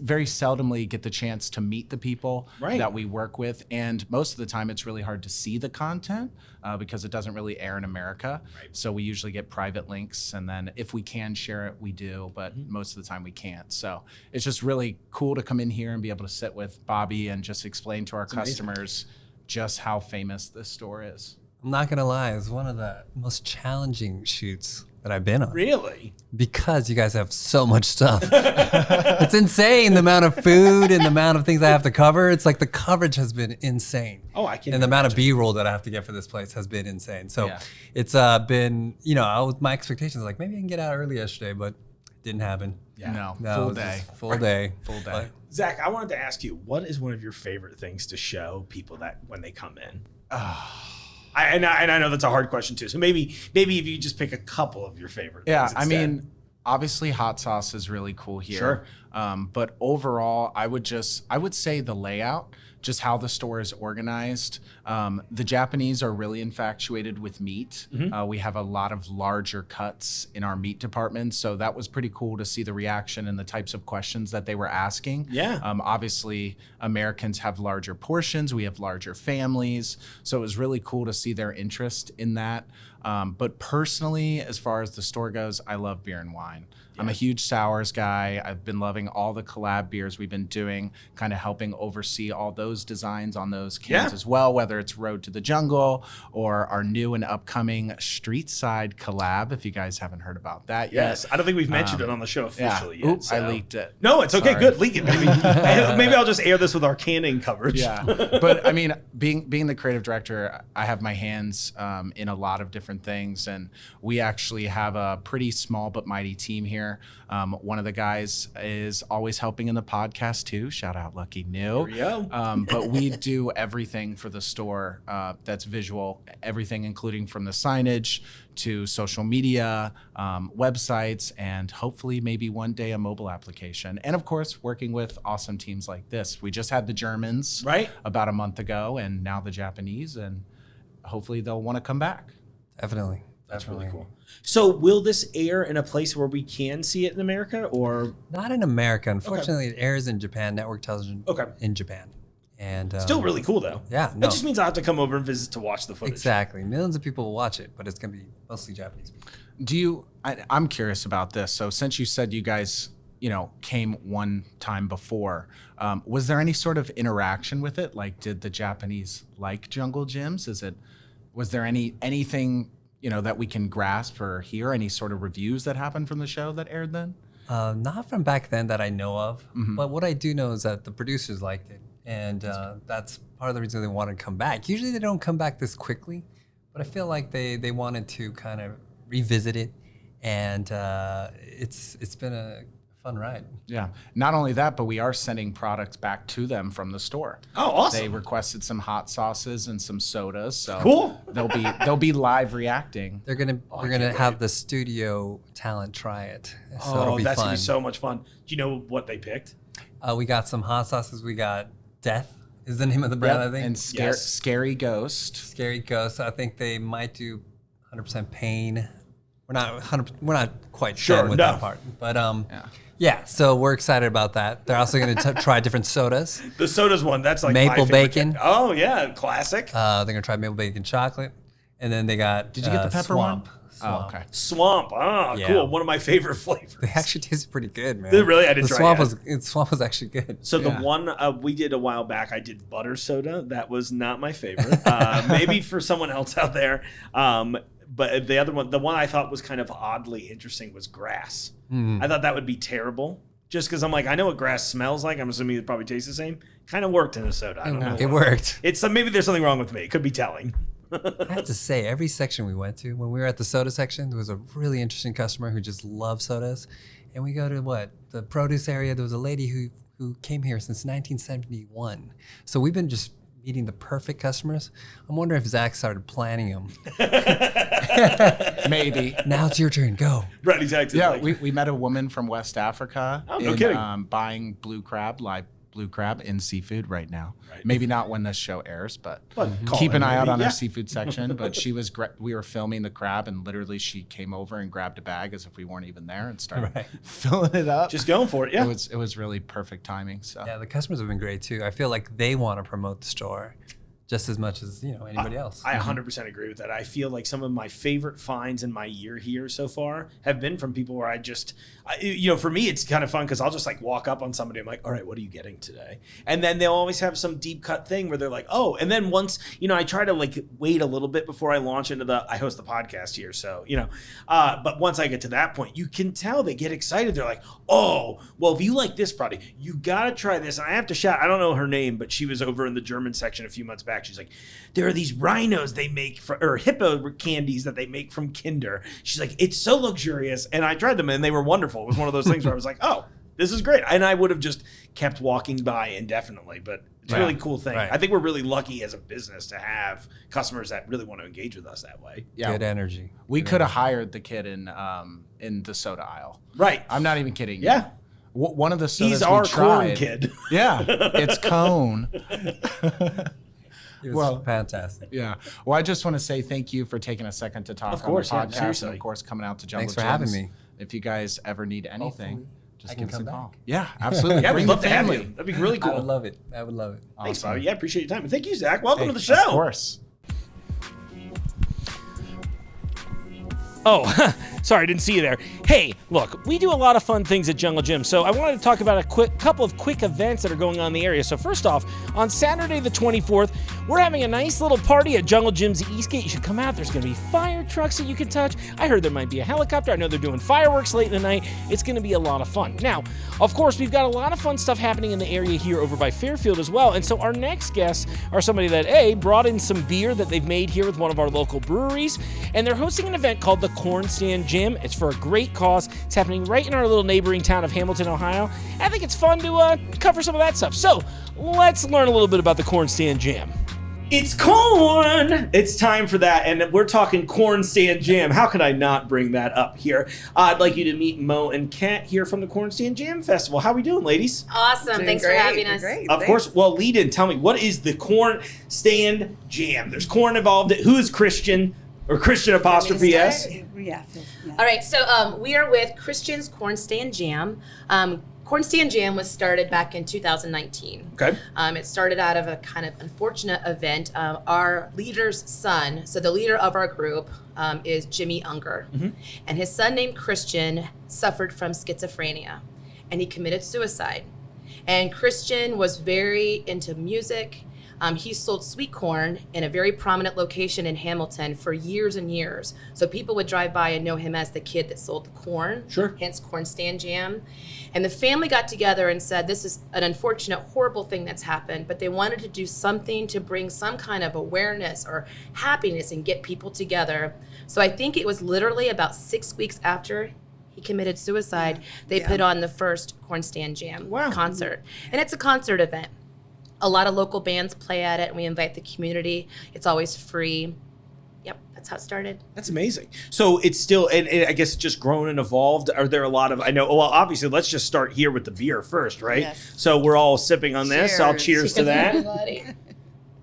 very seldomly get the chance to meet the people that we work with. And most of the time it's really hard to see the content because it doesn't really air in America. So we usually get private links, and then if we can share it, we do, but most of the time we can't. So it's just really cool to come in here and be able to sit with Bobby and just explain to our customers just how famous this store is. I'm not going to lie. It's one of the most challenging shoots that I've been on. Really? Because you guys have so much stuff. It's insane, the amount of food and the amount of things I have to cover. It's like the coverage has been insane. Oh, I can't. And the amount of B-roll that I have to get for this place has been insane. So it's been, my expectations like maybe I can get out early yesterday, but it didn't happen. No, full day. Full day. Full day. Zach, I wanted to ask you, what is one of your favorite things to show people that when they come in? And I know that's a hard question too. So maybe if you just pick a couple of your favorite things. Yeah, I mean, obviously hot sauce is really cool here. Sure. But overall, I would say the layout, just how the store is organized. The Japanese are really infatuated with meat. We have a lot of larger cuts in our meat department. So that was pretty cool to see the reaction and the types of questions that they were asking. Yeah. Obviously, Americans have larger portions. We have larger families. So it was really cool to see their interest in that. But personally, as far as the store goes, I love beer and wine. I'm a huge sours guy. I've been loving all the collab beers we've been doing, kind of helping oversee all those designs on those cans as well, whether it's Road to the Jungle or our new and upcoming Street Side collab, if you guys haven't heard about that yet. Yes, I don't think we've mentioned it on the show officially yet. Oops, I leaked it. No, it's okay. Sorry. Good. Leak it. Maybe I'll just air this with our canning coverage. Yeah, but I mean, being the creative director, I have my hands in a lot of different things, and we actually have a pretty small but mighty team here. One of the guys is always helping in the podcast too. Shout out Lucky New. There we go. But we do everything for the store that's visual, everything including from the signage to social media, websites, and hopefully maybe one day a mobile application. And of course, working with awesome teams like this. We just had the Germans about a month ago, and now the Japanese, and hopefully they'll want to come back. Definitely. That's really Definitely. cool. So will this air in a place where we can see it in America, or Not in America. Unfortunately, it airs in Japan, network television in Japan. And still really cool though? Yeah, That no. just means I have to come over and visit to watch the footage. Exactly. Millions of people will watch it, but it's going to be mostly Japanese people. I'm curious about this. So since you said you guys, came one time before, was there any sort of interaction with it? Like, did the Japanese like jungle gyms? Was there anything, that we can grasp or hear? Any sort of reviews that happened from the show that aired then? Not from back then that I know of, but what I do know is that the producers liked it. And that's part of the reason they wanted to come back. Usually they don't come back this quickly, but I feel like they wanted to kind of revisit it. And it's been a fun ride. Yeah. Not only that, but we are sending products back to them from the store. Oh, awesome. They requested some hot sauces and some sodas. So Cool. They'll be live we're We're gonna have the studio talent try it. So it'll be that's fun. gonna be so much fun. Do you know what they picked? We got some hot sauces. We got Death is the name of the brand, I think. And Scary Ghost. Scary Ghost. I think they might do 100% Pain. We're not quite done with that part. But yeah, so we're excited about that. They're also going to try different sodas. The sodas one, that's like Maple my favorite. bacon. Oh yeah, classic. They're going to try maple bacon chocolate. And then they got Did you get the pepper Swamp. one? Swamp. Oh, okay. Swamp. Ah, Yeah. cool. One of my favorite flavors. They actually tasted pretty good, man. Did it really? I didn't the try swamp it. Swamp was actually good. So the Yeah. one we did a while back, I did butter soda. That was not my favorite. Maybe for someone else out there. But the other one, the one I thought was kind of oddly interesting was grass. I thought that would be terrible. Just because I'm like, I know what grass smells like. I'm assuming it probably tastes the same. Kind of worked in a soda. I don't know. It worked. It's maybe there's something wrong with me. It could be telling. I have to say, every section we went to, when we were at the soda section, there was a really interesting customer who just loved sodas. And we go to the produce area. There was a lady who came here since 1971. So we've been just meeting the perfect customers. I'm wondering if Zach started planning them. Maybe. Now it's your turn. Go. Right, exactly. Yeah, Like, we met a woman from West Africa no kidding. buying live blue crab in seafood right now. Maybe not when this show airs, but keep an eye out on our seafood section. But she was we were filming the crab, and literally she came over and grabbed a bag as if we weren't even there and started filling it up. just going for it. Yeah. It was really perfect timing. So Yeah, the customers have been great too. I feel like they want to promote the store just as much as anybody else. I 100% agree with that. I feel like some of my favorite finds in my year here so far have been from people where for me, it's kind of fun because I'll just like walk up on somebody. I'm like, all right, what are you getting today? And then they'll always have some deep cut thing where they're like, oh, and then once, I try to like wait a little bit before I launch into I host the podcast here. So, but once I get to that point, you can tell they get excited. They're like, oh, well, if you like this product, you got to try this. And I have to shout, I don't know her name, but she was over in the German section a few months back. She's like, there are these rhinos they make or hippo candies that they make from Kinder. She's like, it's so luxurious. And I tried them and they were wonderful. It was one of those things where I was like, oh, this is great. And I would have just kept walking by indefinitely, but it's a really cool thing. Right. I think we're really lucky as a business to have customers that really want to engage with us that way. yeah, Good energy. we could have hired the kid in the soda aisle. Right. I'm not even kidding. you. Yeah. One of the sodas He's our we corn tried, kid. Yeah, it's Cone. It was Well, fantastic. Yeah. Well, I just want to say thank you for taking a second to talk course, yeah, on the podcast, seriously. and of course coming out to Jungle Thanks for Gyms. having me. If you guys ever need anything, Hopefully just I give can us a come call. back. Yeah, absolutely. Yeah, Bring we'd love the to have family. you. That'd be really I would cool. love it. I would love it. Thanks, Awesome. Bobby. Yeah, appreciate your time. And thank you, Zach. Welcome to the show. Of course. Oh, sorry, I didn't see you there. Hey, look, we do a lot of fun things at Jungle Gym, so I wanted to talk about a couple of quick events that are going on in the area. So first off, on Saturday the 24th, we're having a nice little party at Jungle Gym's Eastgate. You should come out. There's going to be fire trucks that you can touch. I heard there might be a helicopter. I know they're doing fireworks late in the night. It's going to be a lot of fun. Now, of course, we've got a lot of fun stuff happening in the area here over by Fairfield as well. And so our next guests are somebody that, brought in some beer that they've made here with one of our local breweries. And they're hosting an event called the Cornstand Jam. It's for a great cause. It's happening right in our little neighboring town of Hamilton, Ohio. And I think it's fun to cover some of that stuff. So let's learn a little bit about the Cornstand Jam. It's corn! It's time for that, and we're talking Cornstand Jam. How could I not bring that up here? I'd like you to meet Mo and Kat here from the Cornstand Jam Festival. How we doing, ladies? Awesome. Thanks for having us. Great. Of course. Well, lead in. Tell me, what is the Cornstand Jam? There's corn involved. Who is Christian? Or Christian apostrophe S. Yeah. All right, so we are with Christian's Cornstand Jam. Cornstand Jam was started back in 2019. Okay. It started out of a kind of unfortunate event. Our leader's son, so the leader of our group is Jimmy Unger, and his son named Christian suffered from schizophrenia, and he committed suicide. And Christian was very into music. He sold sweet corn in a very prominent location in Hamilton for years and years. So people would drive by and know him as the kid that sold the corn, hence Cornstand Jam. And the family got together and said, this is an unfortunate, horrible thing that's happened, but they wanted to do something to bring some kind of awareness or happiness and get people together. So I think it was literally about 6 weeks after he committed suicide, they put on the first Cornstand Jam concert. And it's a concert event. A lot of local bands play at it, and we invite the community. It's always free. Yep, that's how it started. That's amazing. So it's still, and I guess, just grown and evolved. Are there a lot of, I know, well, obviously, let's just start here with the beer first, right? Yes. So we're all sipping on this. I'll cheers to that. Everybody.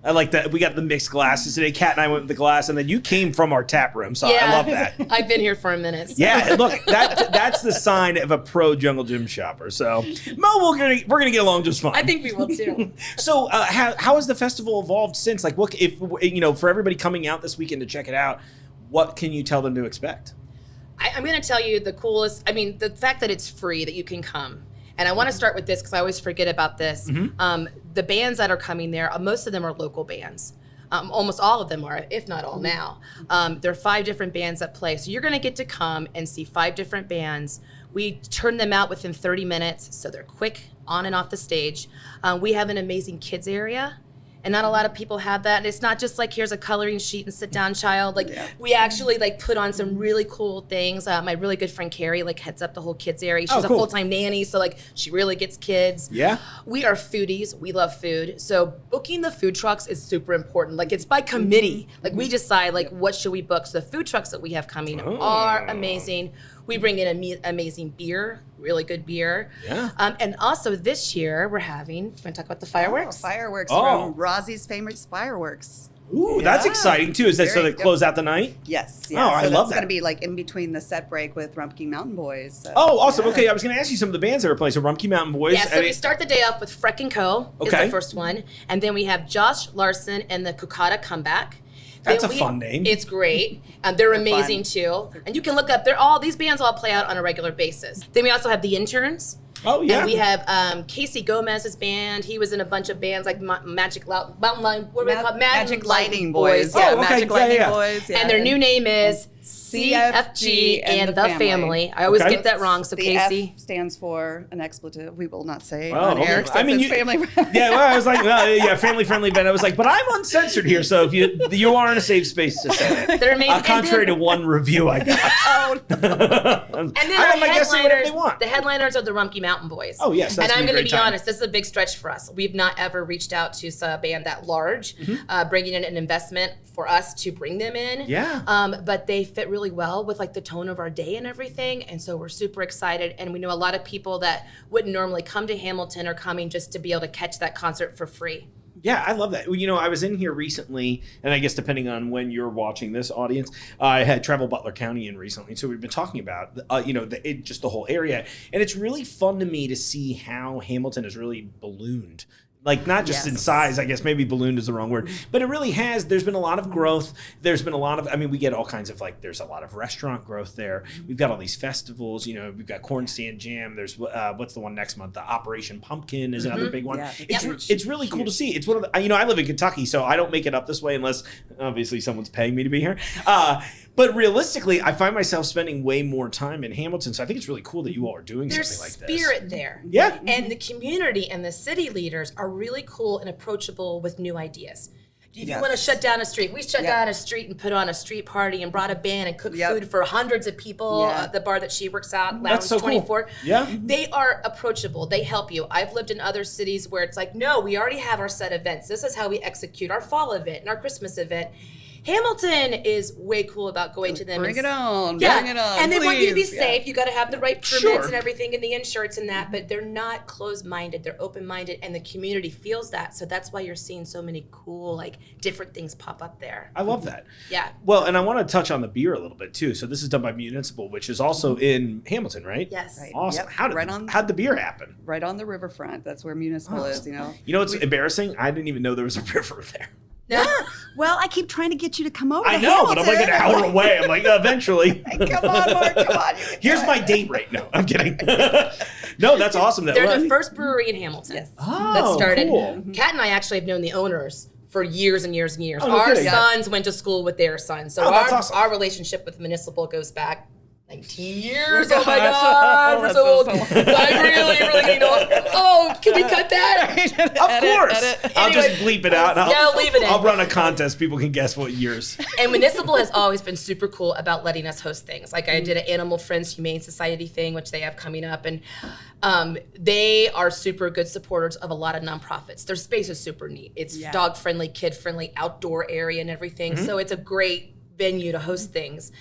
I like that. We got the mixed glasses today. Kat and I went with the glass, and then you came from our tap room, so I love that. I've been here for a minute. So. Yeah, look, that's the sign of a pro Jungle Gym shopper. So, Mo, we're gonna get along just fine. I think we will too. So, how has the festival evolved since? Like, what if for everybody coming out this weekend to check it out? What can you tell them to expect? I'm going to tell you the coolest. I mean, the fact that it's free, that you can come. And I want to start with this because I always forget about this. The bands that are coming there, most of them are local bands. Almost all of them are, if not all now. There are 5 different bands that play. So you're going to get to come and see 5 different bands. We turn them out within 30 minutes, so they're quick on and off the stage. We have an amazing kids area. And not a lot of people have that. And it's not just like, here's a coloring sheet and sit down, child. Like, we actually put on some really cool things. My really good friend Carrie heads up the whole kids area. She's a full-time nanny, so she really gets kids. Yeah. We are foodies. We love food. So booking the food trucks is super important. It's by committee. We decide what should we book. So the food trucks that we have coming are amazing. We bring in amazing beer, really good beer. Yeah. And also this year we're having, want to talk about the fireworks? Fireworks from Rozzie's Famous Fireworks. Ooh, that's exciting too. Is that so they close out the night? Yes. Yeah. Oh, I love that. It's going to be in between the set break with Rumpke Mountain Boys. So, oh, awesome. Yeah. Okay, I was going to ask you some of the bands that are playing. So Rumpke Mountain Boys. Yeah, so we start the day off with Freck & Co. is the first one. And then we have Josh Larson and the Kukata Comeback. That's a fun name. It's great. They're amazing too. And you can look up, these bands all play out on a regular basis. Then we also have the Interns. Oh, yeah. And we have Casey Gomez's band. He was in a bunch of bands like Magic Lightning Boys. Yeah, Magic Lightning Boys. Yeah. And their new name is CFG and the family. I always get that wrong, so the Casey. F stands for an expletive we will not say on air. I mean, family. Yeah, well, I was like, family friendly band. I was like, but I'm uncensored here, so if you are in a safe space to say it. They're amazing. Contrary to one review I got. And then the headliners are the Rumpke Mountain Boys. Oh yes, and I'm going to be honest, this is a big stretch for us. We've not ever reached out to a band that large, bringing in an investment for us to bring them in. Yeah. But they fit really well with the tone of our day and everything, and so we're super excited. And we know a lot of people that wouldn't normally come to Hamilton are coming just to be able to catch that concert for free. Yeah, I love that. I was in here recently, and I guess depending on when you're watching this audience, I had traveled Butler County in recently, so we've been talking about, just the whole area, and it's really fun to me to see how Hamilton has really ballooned. Not just in size, I guess maybe ballooned is the wrong word, but it really has. There's been a lot of growth. There's been a lot of, we get all kinds of there's a lot of restaurant growth there. We've got all these festivals, we've got Cornstand Jam. There's, what's the one next month? The Operation Pumpkin is another big one. Yeah. It's really cool to see. It's one of the, I live in Kentucky, so I don't make it up this way unless obviously someone's paying me to be here. But realistically, I find myself spending way more time in Hamilton, so I think it's really cool that you all are doing something like this. There's spirit there. Yeah. And the community and the city leaders are really cool and approachable with new ideas. If you want to shut down a street, we shut down a street and put on a street party and brought a band and cooked food for hundreds of people at the bar that she works at, Lounge 24. Cool. Yeah. They are approachable. They help you. I've lived in other cities where it's no, we already have our set events. This is how we execute our fall event and our Christmas event. Hamilton is way cool about going to them. Bring it on. Yeah, Bring it on. and they want you to be please. safe. You got to have the right permits Sure. and everything, and the insurance and that. But they're not closed-minded. They're open-minded, and the community feels that. So that's why you're seeing so many cool, like, different things pop up there. I love that. Yeah. Well, and I want to touch on the beer a little bit too. So this is done by Municipal, which is also in Hamilton, right? Yes. Right. Awesome. Yep. How'd the beer happen? Right on the riverfront. That's where Municipal is, you know. You know what's embarrassing? I didn't even know there was a river there. No. Well, I keep trying to get you to come over I to know, but I'm like an Hamilton. hour away. I'm like, eventually. Come on, Mark, come on. Here's my date rate. No, I'm kidding. No, that's awesome. They're the first brewery in Hamilton Yes. that started. Cool. Kat and I actually have known the owners for years and years and years. Oh, no Our kidding. sons went to school with their sons. So Oh, that's awesome. our relationship with Municipal goes back 19 years. Oh my God, we're so old. I really need to. Oh, can we cut that? Of course. I'll just bleep it out. And Yeah, leave it in. I'll run a contest. People can guess what years. And Municipal has always been super cool about letting us host things. Like I did an Animal Friends Humane Society thing, which they have coming up. And they are super good supporters of a lot of nonprofits. Their space is super neat. It's dog friendly, kid friendly, outdoor area and everything. So it's a great venue to host things.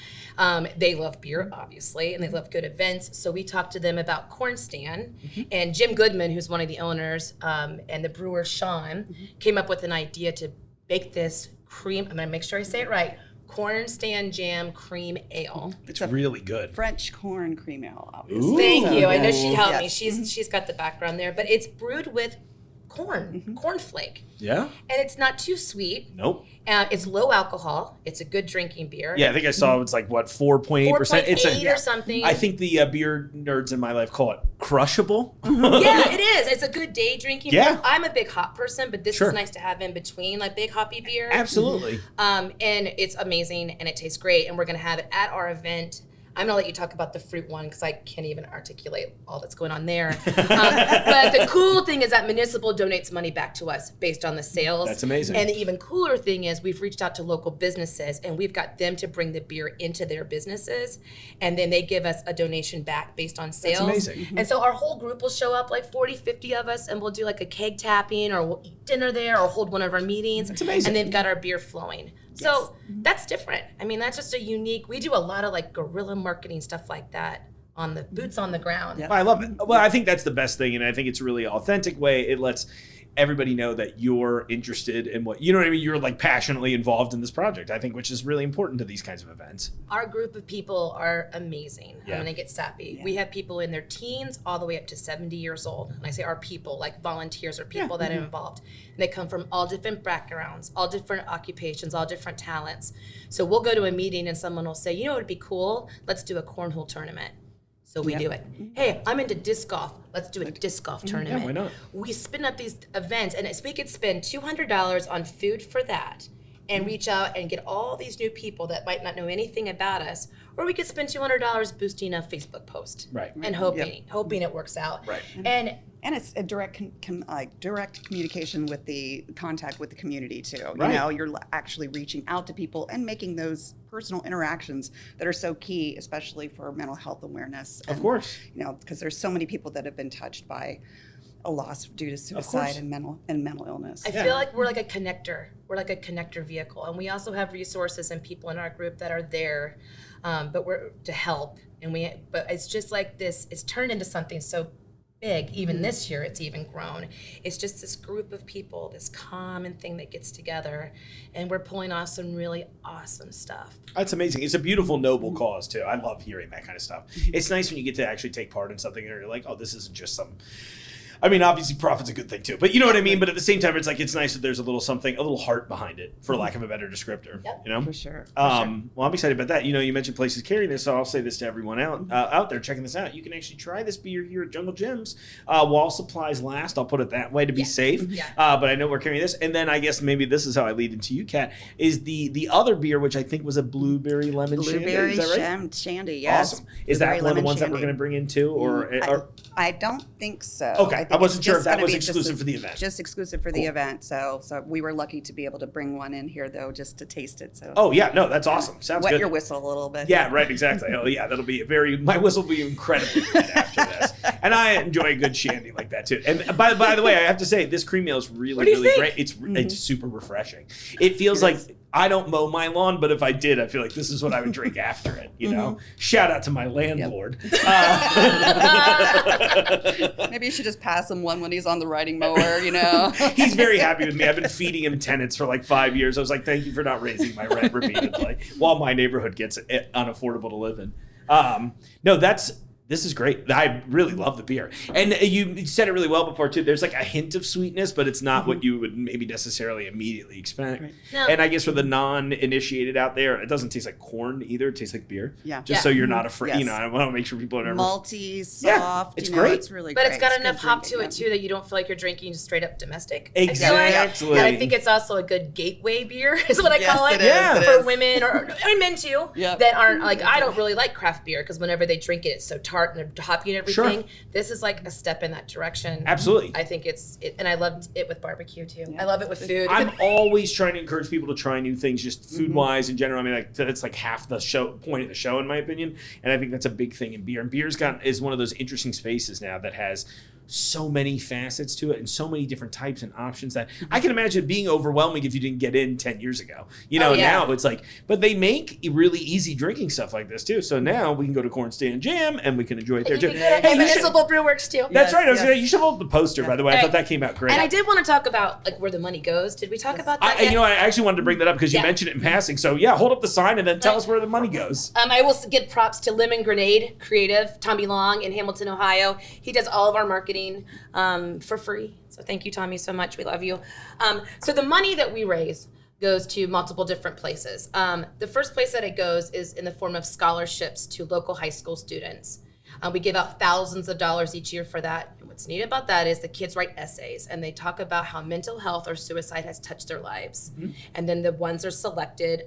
They love beer, obviously, and they love good events. So we talked to them about Cornstand, and Jim Goodman, who's one of the owners, and the brewer Sean, came up with an idea to bake this cream. I'm gonna make sure I say it right. Cornstand Jam Cream Ale. It's really good. French corn cream ale, obviously. Thank you. I know yes. she helped me. Yes. She's got the background there, but it's brewed with cornflake, Yeah? and it's not too sweet. Nope. It's low alcohol. It's a good drinking beer. Yeah, I think I saw it's like, what, 4.8%? It's 4.8 or something. I think the beer nerds in my life call it crushable. Yeah, it is. It's a good day drinking Yeah. beer. I'm a big hop person, but this Sure. is nice to have in between, like big hoppy beer. Absolutely. And it's amazing and it tastes great. And we're gonna have it at our event. I'm gonna let you talk about the fruit one because I can't even articulate all that's going on there. But the cool thing is that Municipal donates money back to us based on the sales. That's amazing. And the even cooler thing is we've reached out to local businesses and we've got them to bring the beer into their businesses, and then they give us a donation back based on sales. amazing. And so our whole group will show up, like 40, 50 of us, and we'll do like a keg tapping, or we'll eat dinner there, or hold one of our meetings. That's amazing. And they've got our beer flowing. So that's different. I mean, that's just a unique, we do a lot of like guerrilla marketing stuff like that on the boots on the ground. Yeah. I love it. Well, I think that's the best thing, and I think it's a really authentic way. It lets everybody know that you're interested in what, you know what I mean? You're like passionately involved in this project, I think, which is really important to these kinds of events. Our group of people are amazing. Yeah. I'm gonna get sappy. We have people in their teens all the way up to 70 years old. And I say our people, like volunteers or people that are involved. And they come from all different backgrounds, all different occupations, all different talents. So we'll go to a meeting and someone will say, you know what would be cool? Let's do a cornhole tournament. So we do it. Hey, I'm into disc golf. Let's do a disc golf tournament. why not? We spin up these events, and we could spend $200 on food for that and reach out and get all these new people that might not know anything about us, or we could spend $200 boosting a Facebook post. Right. And hoping it works out. Right. And it's a direct direct communication with the contact with the community too. Right. You know, you're actually reaching out to people and making those personal interactions that are so key, especially for mental health awareness. Of course. You know, because there's so many people that have been touched by a loss due to course. suicide and mental illness. I feel like we're like a connector. We're like a connector vehicle, and we also have resources and people in our group that are there, but we're to help. But it's just like this. It's turned into something so big. Even this year, it's even grown. It's just this group of people, this common thing that gets together, and we're pulling off some really awesome stuff. That's amazing. It's a beautiful, noble cause, too. I love hearing that kind of stuff. It's nice when you get to actually take part in something and you're like, oh, this isn't just some... I mean, obviously, profit's a good thing, too. But you know what I mean? But at the same time, it's like, it's nice that there's a little something, a little heart behind it, for lack of a better descriptor. Yep. You know? For sure. Well, I'm excited about that. You know, you mentioned places carrying this, so I'll say this to everyone out there checking this out. You can actually try this beer here at Jungle Jim's while supplies last. I'll put it that way to be safe. Yeah. But I know we're carrying this. And then I guess maybe this is how I lead into you, Kat, is the other beer, which I think was a blueberry lemon shandy. Blueberry Is that right? shandy, yes. Awesome. Is that Blueberry one of the lemon ones that we're shandy. going to bring in too? Or I don't think so. Okay. think I wasn't it's sure if just that gonna was be exclusive for the event. Just exclusive for the event. So we were lucky to be able to bring one in here though, just to taste it. So Oh, yeah. No, that's awesome. Sounds wet good. your whistle a little bit. Yeah, right, exactly. Oh, yeah, that'll be my whistle will be incredibly red after this. And I enjoy a good shandy like that too. And by the way, I have to say this cream ale is really, do you really think? great. It's super refreshing. It feels like I don't mow my lawn, but if I did, I feel like this is what I would drink after it. You know, shout out to my landlord. Maybe you should just pass him one when he's on the riding mower, you know. He's very happy with me. I've been feeding him tenants for like 5 years. I was like, thank you for not raising my rent repeatedly while my neighborhood gets unaffordable to live in. No, this is great. I really love the beer. And you said it really well before, too. There's like a hint of sweetness, but it's not what you would maybe necessarily immediately expect. Right. No. And I guess for the non-initiated out there, it doesn't taste like corn either. It tastes like beer. Yeah. Just so you're not afraid. Yes. You know, I want to make sure people are never... Malty, soft. it's you know, great. It's really But great. it's got good enough hop to drinking, it too that you don't feel like you're drinking just straight up domestic. Exactly. And I think it's also a good gateway beer, is what I Yes, call it. it is, Yeah. it For is. women or men too, Yep. that aren't like, I don't really like craft beer because whenever they drink it, it's so tart and they're hoppy and everything. Sure. This is like a step in that direction. Absolutely. I think and I loved it with barbecue too. I love it with food. I'm always trying to encourage people to try new things, just food-wise in general. I mean, like that's like half the point of the show, in my opinion. And I think that's a big thing in beer. And beer's is one of those interesting spaces now that has so many facets to it and so many different types and options that I can imagine it being overwhelming if you didn't get in 10 years ago. You know, now it's like, but they make really easy drinking stuff like this too. So now we can go to Cornstand Jam and we can enjoy it there too. Hey, Municipal Brew Works too. That's right. I was yes. gonna, you should hold the poster, by the way. I Right. thought that came out great. And I did want to talk about like where the money goes. Did we talk about that yet? You know, I actually wanted to bring that up because you Yeah. mentioned it in passing. So yeah, hold up the sign and then tell us where the money goes. I will give props to Lemon Grenade Creative, Tommy Long in Hamilton, Ohio. He does all of our marketing for free. So thank you, Tommy, so much. We love you. So the money that we raise goes to multiple different places. The first place that it goes is in the form of scholarships to local high school students. We give out thousands of dollars each year for that. And what's neat about that is the kids write essays and they talk about how mental health or suicide has touched their lives. And then the ones are selected.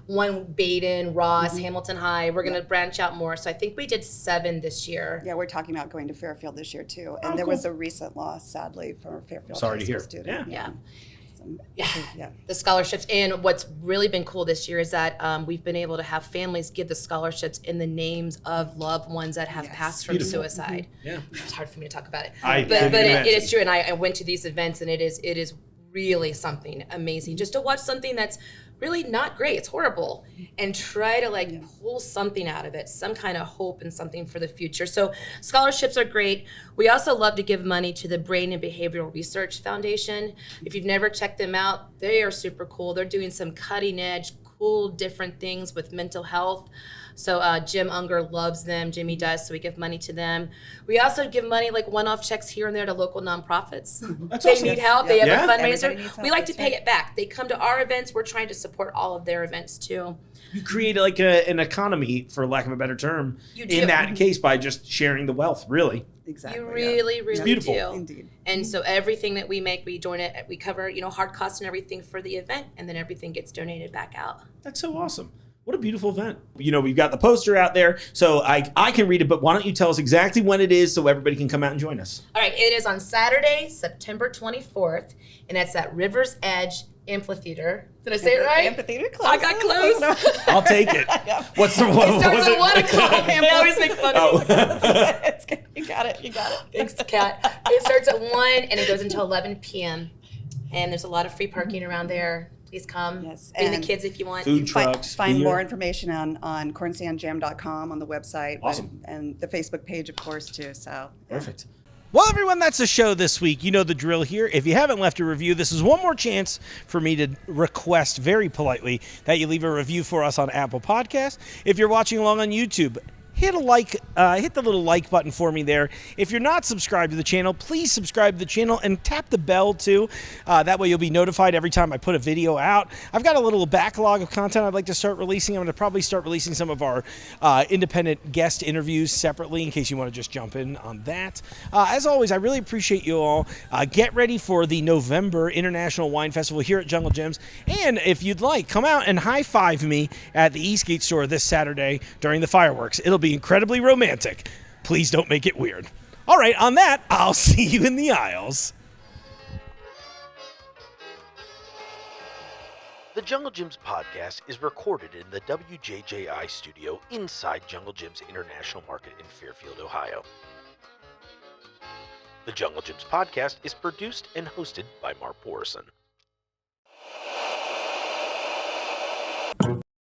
One, Baden, Ross, Hamilton High. We're going to branch out more. So I think we did 7 this year. Yeah, we're talking about going to Fairfield this year too. And there was a recent loss, sadly, for a Fairfield Sorry high to hear. school student. Yeah. Yeah. The scholarships. And what's really been cool this year is that we've been able to have families give the scholarships in the names of loved ones that have passed from suicide. Yeah. It's hard for me to talk about it. I but can it imagine. is true. And I went to these events and it is really something amazing just to watch something that's really not great. It's horrible. And try to pull something out of it, some kind of hope and something for the future. So scholarships are great. We also love to give money to the Brain and Behavioral Research Foundation. If you've never checked them out, they are super cool. They're doing some cutting edge, cool, different things with mental health. So Jim Unger loves them. Jimmy does, so we give money to them. We also give money, like one-off checks here and there to local nonprofits. That's They awesome. need help. They have Yeah. a fundraiser. Everybody needs help, We like to that's pay right. it back. They come to our events. We're trying to support all of their events too. You create like an economy, for lack of a better term, You do. in that case by just sharing the wealth, really. Exactly. You yeah. really, really beautiful. do. Indeed. And so everything that we make, we donate. We cover, hard costs and everything for the event, and then everything gets donated back out. That's so awesome. What a beautiful event. We've got the poster out there, so I can read it, but why don't you tell us exactly when it is so everybody can come out and join us? All right, it is on Saturday, September 24th, and that's at River's Edge Amphitheater. Did I say it right? Amphitheater close. I got close. I'll take it. What's the what It starts was at it? 1 o'clock. They always make fun of me. It's good. You got it. Thanks, Kat. It starts at 1 and it goes until 11 p.m. And there's a lot of free parking around there. Please come. Yes, Bring the and kids if you want. Food trucks. Find beer. more information on cornstandjam.com on the website. Awesome. And the Facebook page, of course, too. So Perfect. Well, everyone, that's the show this week. You know the drill here. If you haven't left a review, this is one more chance for me to request very politely that you leave a review for us on Apple Podcasts. If you're watching along on YouTube, hit the little like button for me there. If you're not subscribed to the channel, please subscribe to the channel and tap the bell too. That way you'll be notified every time I put a video out. I've got a little backlog of content I'd like to start releasing. I'm going to probably start releasing some of our independent guest interviews separately in case you want to just jump in on that. As always, I really appreciate you all. Get ready for the November International Wine Festival here at Jungle Gems. And if you'd like, come out and high-five me at the Eastgate store this Saturday during the fireworks. It'll be incredibly romantic. Please don't make it weird. All right, on that, I'll see you in the aisles. The Jungle Gyms podcast is recorded in the WJJI studio inside Jungle Gyms International Market in Fairfield, Ohio. The Jungle Gyms podcast is produced and hosted by Mark Borison.